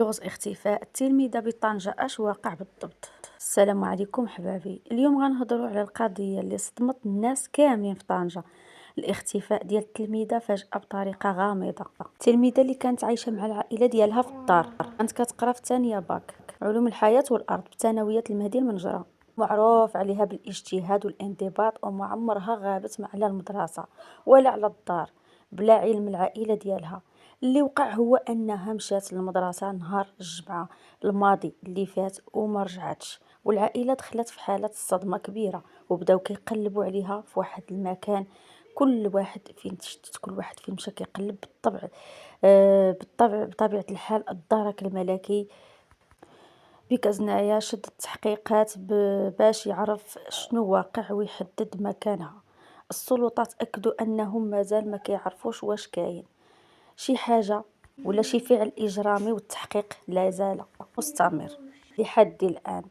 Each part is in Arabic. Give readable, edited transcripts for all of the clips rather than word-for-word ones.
لغز اختفاء التلميذة بطنجة، اش واقع بالضبط؟ السلام عليكم حبابي. اليوم غنهضروا على القضية اللي صدمت الناس كاملين في طنجة، الاختفاء ديال التلميذة فجأة بطريقة غامضة. التلميذة اللي كانت عايشة مع العائلة ديالها في الدار، كانت كتقرا في ثانية باك علوم الحياة والأرض بثانوية المهدي المنجرة، معروف عليها بالاجتهاد والانضباط، وما عمرها غابت على المدرسة ولا على الدار بلا علم العائلة ديالها. اللي وقع هو انها مشات للمدرسه نهار الجمعه الماضي اللي فات وما رجعتش، والعائله دخلت في حاله صدمه كبيره وبداو كيقلبوا عليها في واحد المكان. كل واحد فين تشتت، كل واحد فين مشى كيقلب بالطبع. بطبيعه الحال الدرك الملكي بكزنايا شد التحقيقات باش يعرف شنو واقع ويحدد مكانها. السلطات اكدوا انهم مازال ما كيعرفوش واش كاين شي حاجة ولا شي فعل إجرامي، والتحقيق لا زال مستمر لحد الآن.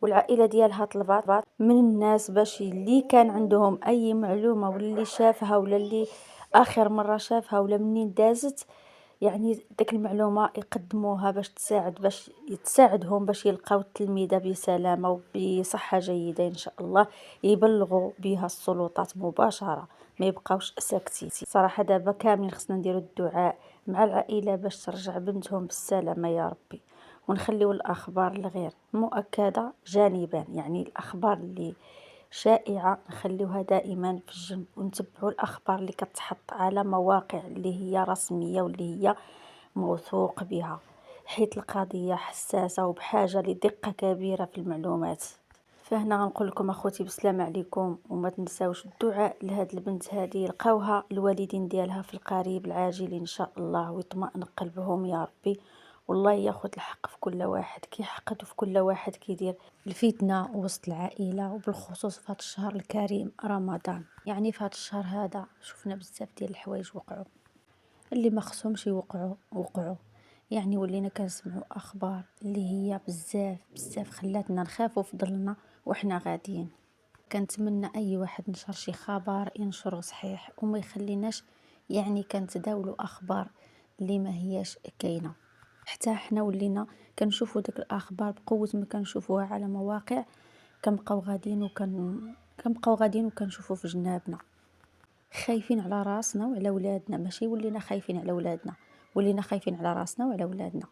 والعائلة ديالها طلبات من الناس باش اللي كان عندهم أي معلومة، ولا اللي شافها، ولا اللي آخر مرة شافها، ولا منين دازت، يعني ديك المعلومة يقدموها باش يتساعدهم باش يلقاو التلميذة بسلامة وبصحة جيدة إن شاء الله، يبلغوا بها السلطات مباشرة، ما يبقاوش ساكتين. صراحة دابا كاملين خصنا نديرو الدعاء مع العائلة باش ترجع بنتهم بالسلامة يا ربي، ونخليو الأخبار الغير مؤكدة جانبا، يعني الأخبار اللي شائعة نخليوها دائما في الجنب، ونتبعوا الأخبار اللي كتحط على مواقع اللي هي رسمية واللي هي موثوق بها، حيث القضية حساسة وبحاجة لدقة كبيرة في المعلومات. فهنا غنقول لكم اخوتي بسلام عليكم، وما تنساوش الدعاء لهاد البنت هذه يلقاوها الوالدين ديالها في القريب العاجل ان شاء الله، ويطمئن قلبهم يا ربي، والله ياخذ الحق في كل واحد كيحقد، وفي كل واحد كيدير الفتنة وسط العائلة، وبالخصوص في هذا الشهر الكريم رمضان. يعني في هذا الشهر هذا شفنا بزاف ديال الحوايج وقعوا، اللي ما خصهمش وقعوا. يعني ولينا كنسمعوا اخبار اللي هي بزاف بزاف خلاتنا نخافوا في ظلنا وحنا غاديين. كنتمنى اي واحد نشر شي خبر ينشره صحيح، وما يخليناش يعني كنتداولوا اخبار اللي ما هياش كاينه. حتى حنا ولينا كنشوفوا داك الاخبار بقوه ما كنشوفوها على مواقع، كنبقاو غاديين وكنشوفوا في جنابنا، خايفين على راسنا وعلى ولادنا. ماشي ولينا خايفين على ولادنا، ولينا خايفين على راسنا وعلى ولادنا.